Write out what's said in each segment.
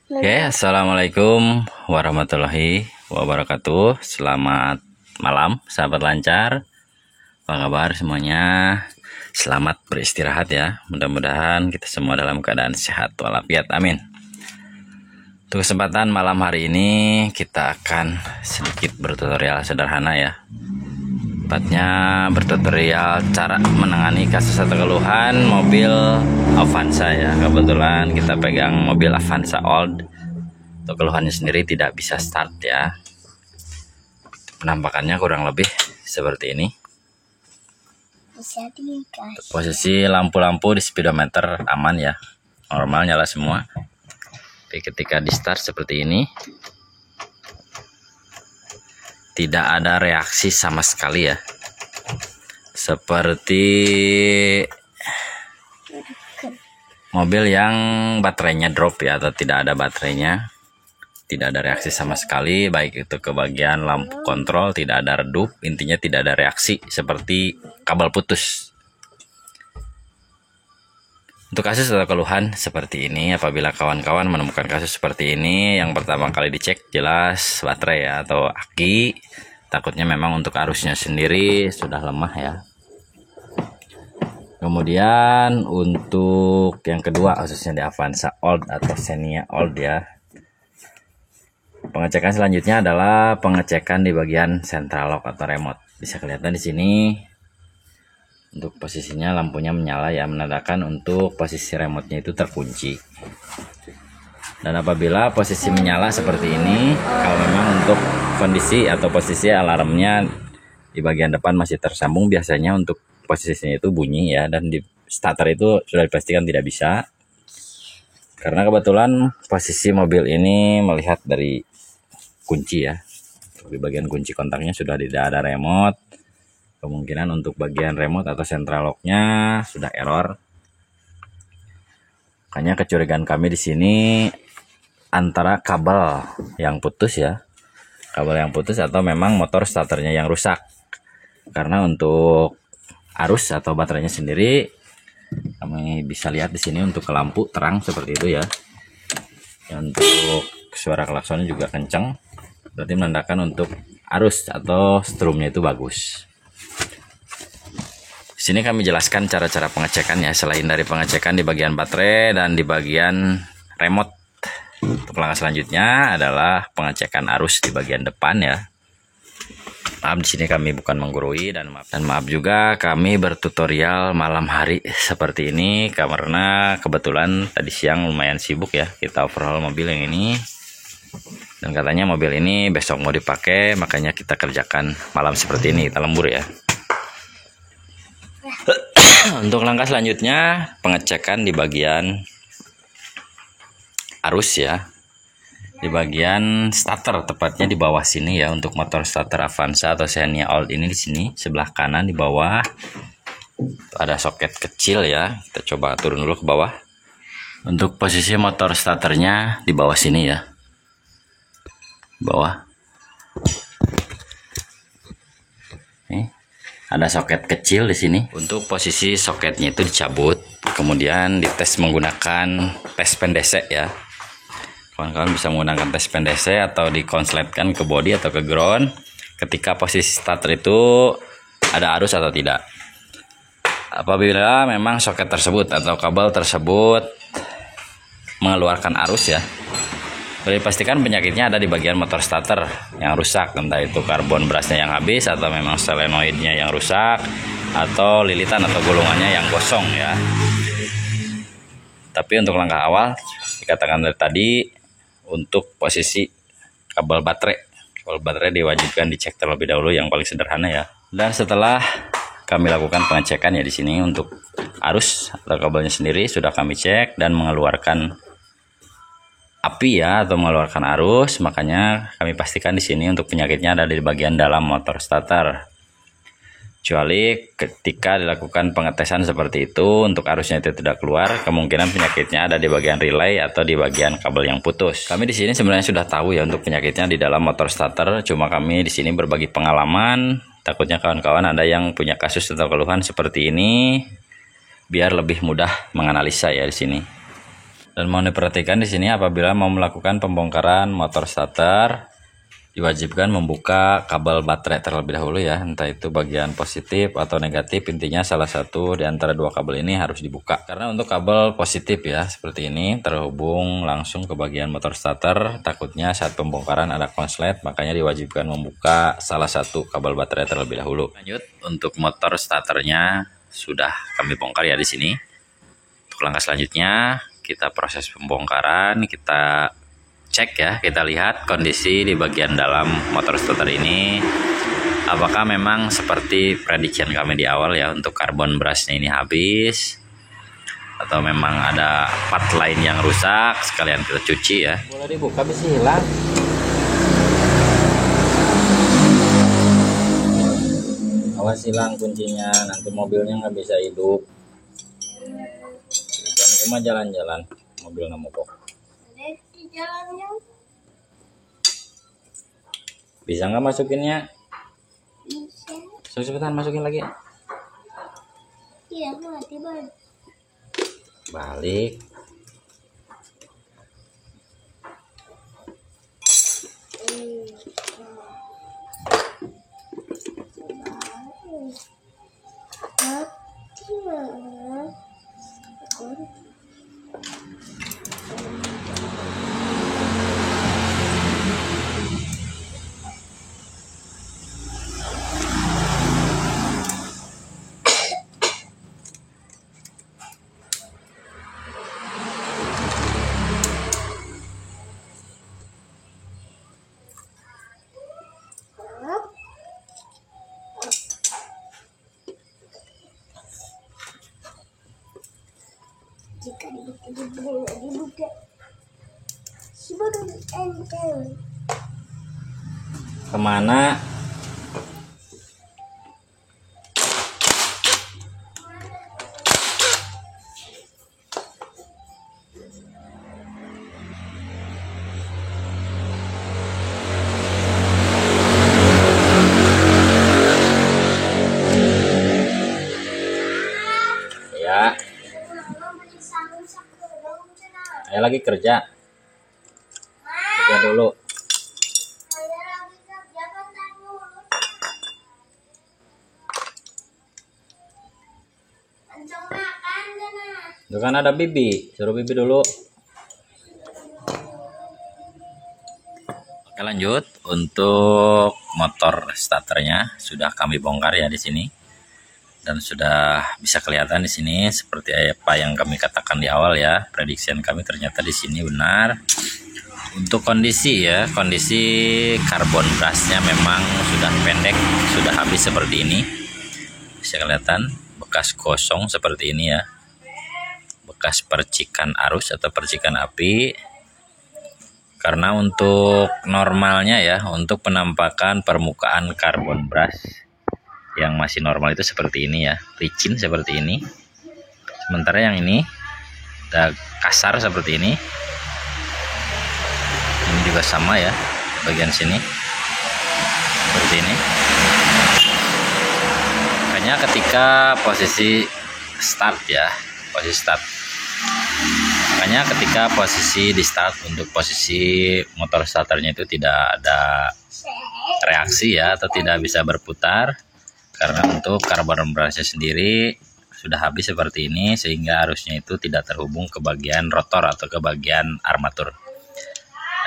Oke, assalamualaikum warahmatullahi wabarakatuh. Selamat malam, sahabat lancar. Apa kabar semuanya? Selamat beristirahat ya. Mudah-mudahan kita semua dalam keadaan sehat walafiat. Amin. Untuk kesempatan malam hari ini kita akan sedikit bertutorial sederhana ya. Tepatnya bertutorial cara menangani kasus atau keluhan mobil Avanza ya. Kebetulan kita pegang mobil Avanza Old. Untuk keluhannya sendiri tidak bisa start ya. Penampakannya kurang lebih seperti ini. Posisi lampu-lampu di speedometer aman ya, normal nyala semua. Tapi ketika di start seperti ini, tidak ada reaksi sama sekali ya, seperti mobil yang baterainya drop ya, atau tidak ada baterainya. Tidak ada reaksi sama sekali, baik itu ke bagian lampu kontrol tidak ada redup, intinya tidak ada reaksi seperti kabel putus. Untuk kasus atau keluhan seperti ini, apabila kawan-kawan menemukan kasus seperti ini, yang pertama kali dicek jelas baterai ya, atau aki. Takutnya memang untuk arusnya sendiri sudah lemah ya. Kemudian untuk yang kedua, khususnya di Avanza Old atau Xenia Old ya, pengecekan selanjutnya adalah pengecekan di bagian central lock atau remote. Bisa kelihatan di sini untuk posisinya lampunya menyala ya, menandakan untuk posisi remote-nya itu terkunci. Dan apabila posisi menyala seperti ini, kalau memang untuk kondisi atau posisi alarmnya di bagian depan masih tersambung, biasanya untuk posisinya itu bunyi ya, dan di starter itu sudah dipastikan tidak bisa. Karena kebetulan posisi mobil ini melihat dari kunci ya, di bagian kunci kontaknya sudah tidak ada remote. Kemungkinan untuk bagian remote atau central locknya sudah error. Makanya kecurigaan kami di sini antara kabel yang putus ya, kabel yang putus atau memang motor starternya yang rusak. Karena untuk arus atau baterainya sendiri kami bisa lihat di sini untuk ke lampu terang seperti itu ya. Untuk suara klaksonnya juga kencang, berarti menandakan untuk arus atau strumnya itu bagus. Di sini kami jelaskan cara-cara pengecekan ya, selain dari pengecekan di bagian baterai dan di bagian remote. Untuk langkah selanjutnya adalah pengecekan arus di bagian depan ya. Maaf di sini kami bukan menggurui, dan maaf juga kami bertutorial malam hari seperti ini karena kebetulan tadi siang lumayan sibuk ya, kita overhaul mobil yang ini. Dan katanya mobil ini besok mau dipakai, makanya kita kerjakan malam seperti ini, kita lembur ya. Untuk langkah selanjutnya pengecekan di bagian arus ya, di bagian starter, tepatnya di bawah sini ya. Untuk motor starter Avanza atau Xenia Old ini, di sini sebelah kanan di bawah ada soket kecil ya. Kita coba turun dulu ke bawah. Untuk posisi motor starternya di bawah sini ya, bawah. Nih, ada soket kecil di sini. Untuk posisi soketnya itu dicabut, kemudian dites menggunakan tes pendesek ya. Kawan-kawan bisa menggunakan tes pendesek atau dikonsletkan ke body atau ke ground ketika posisi starter itu ada arus atau tidak. Apabila memang soket tersebut atau kabel tersebut mengeluarkan arus ya, boleh dipastikan penyakitnya ada di bagian motor starter yang rusak, entah itu karbon brasnya yang habis, atau memang solenoidnya yang rusak, atau lilitan atau gulungannya yang gosong ya. Tapi untuk langkah awal dikatakan dari tadi, untuk posisi kabel baterai diwajibkan dicek terlebih dahulu, yang paling sederhana ya. Dan setelah kami lakukan pengecekan ya di sini, untuk arus atau kabelnya sendiri sudah kami cek dan mengeluarkan api ya, atau mengeluarkan arus. Makanya kami pastikan di sini untuk penyakitnya ada di bagian dalam motor starter. Kecuali ketika dilakukan pengetesan seperti itu, untuk arusnya itu tidak keluar, kemungkinan penyakitnya ada di bagian relay atau di bagian kabel yang putus. Kami di sini sebenarnya sudah tahu ya untuk penyakitnya di dalam motor starter, cuma kami di sini berbagi pengalaman. Takutnya kawan-kawan ada yang punya kasus atau keluhan seperti ini, biar lebih mudah menganalisa ya di sini. Dan mau diperhatikan di sini, apabila mau melakukan pembongkaran motor starter, diwajibkan membuka kabel baterai terlebih dahulu ya, entah itu bagian positif atau negatif, intinya salah satu di antara dua kabel ini harus dibuka. Karena untuk kabel positif ya, seperti ini terhubung langsung ke bagian motor starter, takutnya saat pembongkaran ada konslet, makanya diwajibkan membuka salah satu kabel baterai terlebih dahulu. Lanjut, untuk motor starternya sudah kami bongkar ya di sini. Untuk langkah selanjutnya kita proses pembongkaran, kita cek ya, kita lihat kondisi di bagian dalam motor starter ini apakah memang seperti prediction kami di awal ya, untuk karbon brushnya ini habis atau memang ada part lain yang rusak, sekalian kita cuci ya. Boleh dibuka bisa hilang. Awas hilang kuncinya, nanti mobilnya nggak bisa hidup. Jangan cuma jalan-jalan, mobil nggak mogok. Bisa nggak masukinnya? Bisa. Cepetan masukin lagi. Iya, mati balik. Balik. Jika dibuka sebagai engkel. Kemana? Ya. Saya lagi kerja. Kerja dulu. Itu kan ada Bibi, suruh Bibi dulu. Oke, lanjut. Untuk motor starternya sudah kami bongkar ya di sini. Dan sudah bisa kelihatan di sini seperti apa yang kami katakan di awal ya, prediction kami ternyata di sini benar. Untuk kondisi ya, kondisi karbon brushnya memang sudah pendek, sudah habis seperti ini. Bisa kelihatan bekas gosong seperti ini ya, bekas percikan arus atau percikan api. Karena untuk normalnya ya, untuk penampakan permukaan karbon brush yang masih normal itu seperti ini ya, licin seperti ini. Sementara yang ini udah kasar seperti ini. Ini juga sama ya, bagian sini seperti ini. Makanya ketika posisi start ya, posisi start. Makanya ketika posisi di start, untuk posisi motor starternya itu tidak ada reaksi ya, atau tidak bisa berputar. Karena untuk karbon brushnya sendiri sudah habis seperti ini, sehingga arusnya itu tidak terhubung ke bagian rotor atau ke bagian armatur.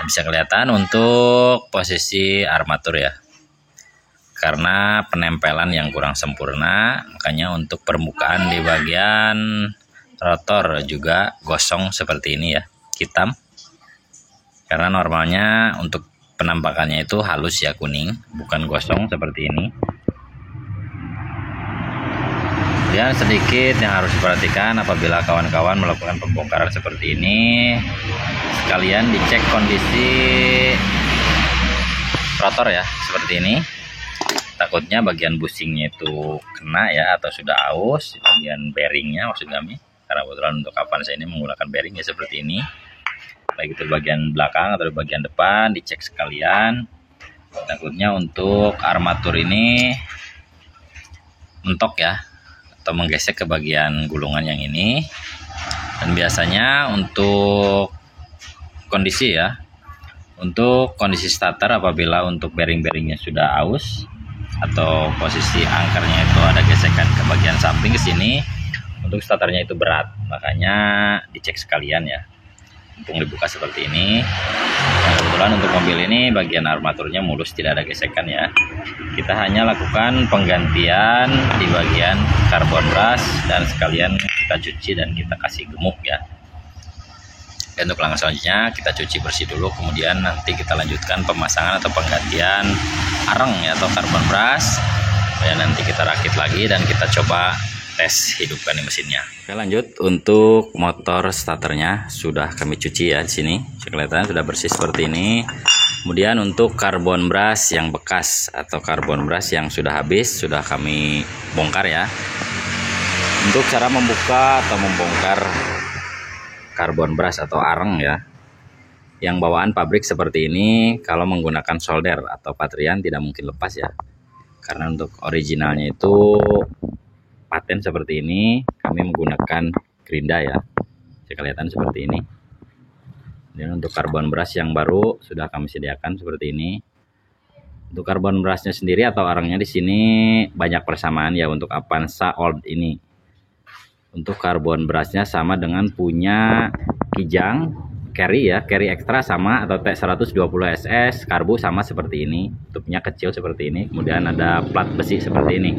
Dan bisa kelihatan untuk posisi armatur ya, karena penempelan yang kurang sempurna, makanya untuk permukaan di bagian rotor juga gosong seperti ini ya, hitam. Karena normalnya untuk penampakannya itu halus ya, kuning, bukan gosong seperti ini. Dan sedikit yang harus diperhatikan apabila kawan-kawan melakukan pembongkaran seperti ini, sekalian dicek kondisi rotor ya, seperti ini. Takutnya bagian bushingnya itu kena ya, atau sudah aus, bagian bearingnya maksud kami. Karena kebetulan untuk Avanza ini menggunakan bearing ya seperti ini, baik itu bagian belakang atau bagian depan, dicek sekalian. Takutnya untuk armatur ini mentok ya, atau menggesek ke bagian gulungan yang ini. Dan biasanya untuk kondisi ya, untuk kondisi starter apabila untuk bearing-bearingnya sudah aus atau posisi angkernya itu ada gesekan ke bagian samping ke sini, untuk starternya itu berat, makanya dicek sekalian ya. Mumpung dibuka seperti ini. Nah, kebetulan untuk mobil ini bagian armaturnya mulus, tidak ada gesekan ya. Kita hanya lakukan penggantian di bagian karbon brush dan sekalian kita cuci dan kita kasih gemuk ya. Dan untuk langkah selanjutnya kita cuci bersih dulu, kemudian nanti kita lanjutkan pemasangan atau penggantian areng ya, atau karbon brush. Dan nanti kita rakit lagi dan kita coba tes hidupkan di mesinnya. Oke, lanjut untuk motor starternya sudah kami cuci ya di sini. Kelihatan sudah bersih seperti ini. Kemudian untuk karbon brush yang bekas atau karbon brush yang sudah habis sudah kami bongkar ya. Untuk cara membuka atau membongkar karbon brush atau areng ya, yang bawaan pabrik seperti ini, kalau menggunakan solder atau patrian tidak mungkin lepas ya. Karena untuk originalnya itu paten seperti ini, kami menggunakan gerinda ya. Bisa kelihatan seperti ini. Dan untuk karbon brush yang baru sudah kami sediakan seperti ini. Untuk karbon brushnya sendiri atau arangnya di sini banyak persamaan ya untuk Avanza Old ini. Untuk karbon brushnya sama dengan punya Kijang Carry ya, Carry Extra sama, atau T120SS karbu sama seperti ini. Tutupnya kecil seperti ini. Kemudian ada plat besi seperti ini.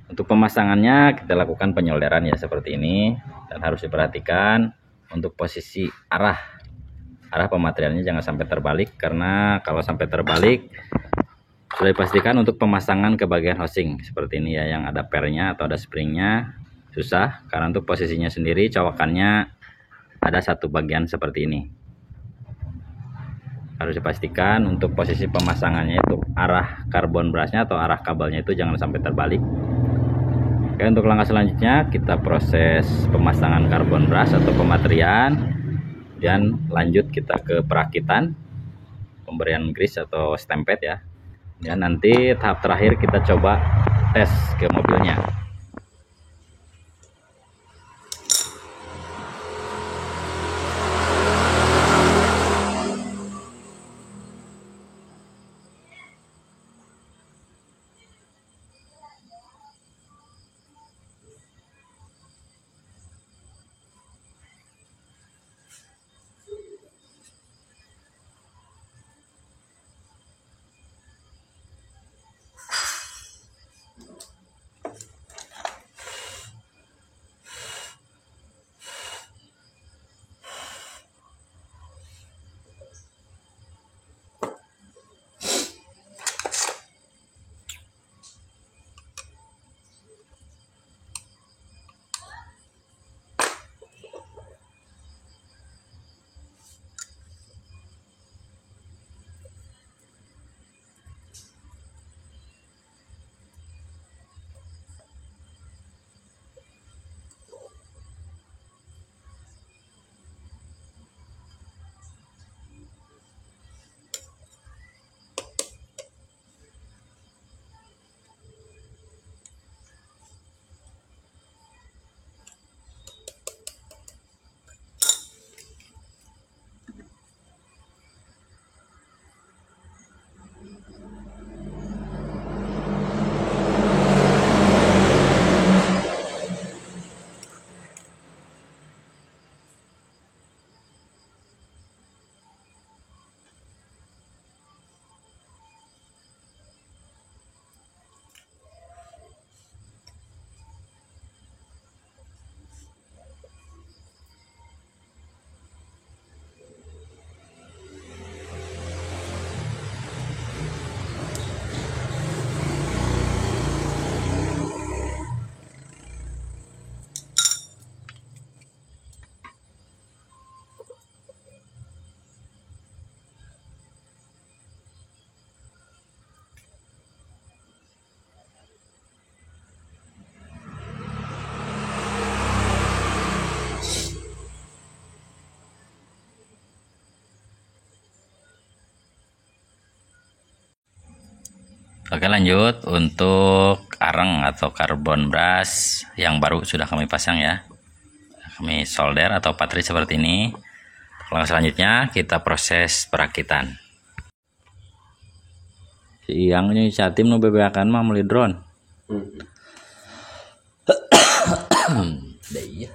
Untuk pemasangannya kita lakukan penyolderan ya seperti ini, dan harus diperhatikan untuk posisi arah pematerialnya jangan sampai terbalik, karena kalau sampai terbalik sudah dipastikan untuk pemasangan ke bagian housing seperti ini ya, yang ada pernya atau ada springnya susah, karena untuk posisinya sendiri colokannya ada satu bagian seperti ini. Harus dipastikan untuk posisi pemasangannya itu arah karbon brushnya atau arah kabelnya itu jangan sampai terbalik. Oke, untuk langkah selanjutnya kita proses pemasangan karbon brush atau pematerian, dan lanjut kita ke perakitan, pemberian grease atau stempet ya. Dan nanti tahap terakhir kita coba tes ke mobilnya. Oke, lanjut untuk areng atau karbon brush yang baru sudah kami pasang ya. Kami solder atau patri seperti ini. Langkah selanjutnya kita proses perakitan. Si Iyang nya catim nu bebeakan mah meuli drone. Da iya.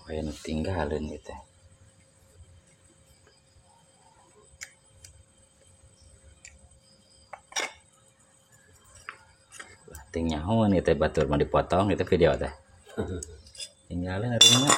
Kayak tinggalin gitu. Ting nyaho nih teh batur mau dipotong itu video teh. Tinggalin artinya.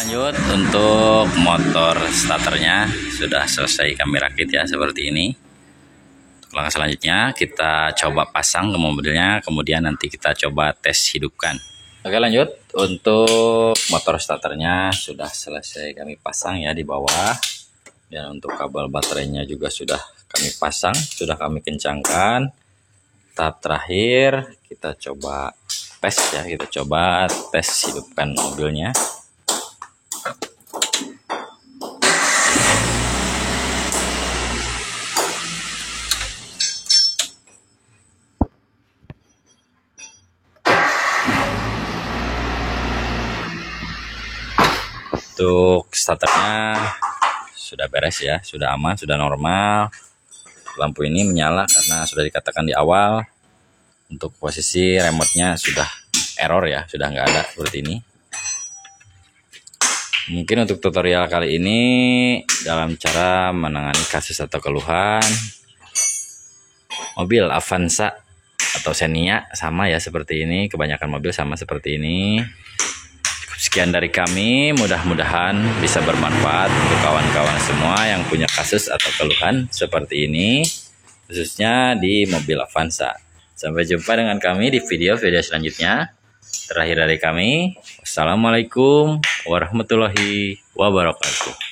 Lanjut untuk motor starternya sudah selesai kami rakit ya seperti ini. Untuk langkah selanjutnya kita coba pasang ke mobilnya, kemudian nanti kita coba tes hidupkan. Oke, lanjut untuk motor starternya sudah selesai kami pasang ya di bawah, dan untuk kabel baterainya juga sudah kami pasang, sudah kami kencangkan. Tahap terakhir kita coba tes ya, kita coba tes hidupkan mobilnya. Untuk starternya sudah beres ya, sudah aman, sudah normal. Lampu ini menyala karena sudah dikatakan di awal. Untuk posisi remote-nya sudah error ya, sudah nggak ada seperti ini. Mungkin untuk tutorial kali ini dalam cara menangani kasus atau keluhan mobil Avanza atau Xenia sama ya seperti ini. Kebanyakan mobil sama seperti ini. Sekian dari kami, mudah-mudahan bisa bermanfaat untuk kawan-kawan semua yang punya kasus atau keluhan seperti ini, khususnya di mobil Avanza. Sampai jumpa dengan kami di video-video selanjutnya. Terakhir dari kami, wassalamualaikum warahmatullahi wabarakatuh.